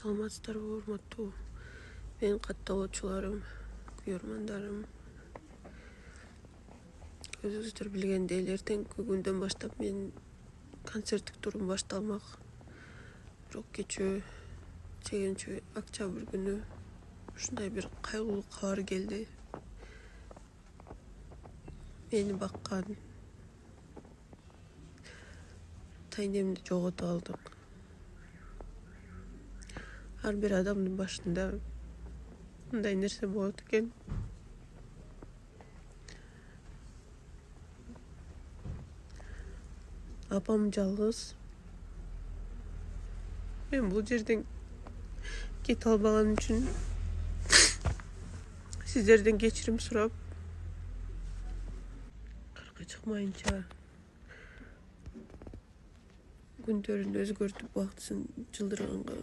Саламатсыздарбы, урматтуу менин катталуучуларым, күйөрмандарым. Өзүңүздөр билгендей эле эртеңки күндөн баштап менин концерттик турум башталмак. Бирок кечээ чегинчи октябрь күнү ушундай бир кайгылуу кабар келди. Мени баккан тайнемди жогото алдык. Ар бир адамдын башында мындай нерсе болот экен. Апам жалгыз. Мен бул жерден кете албаганым үчүн сиздерден кечирим сурап, кыркы чыкмайынча күндөрүн өзгөртүп, убактысын жылдырганга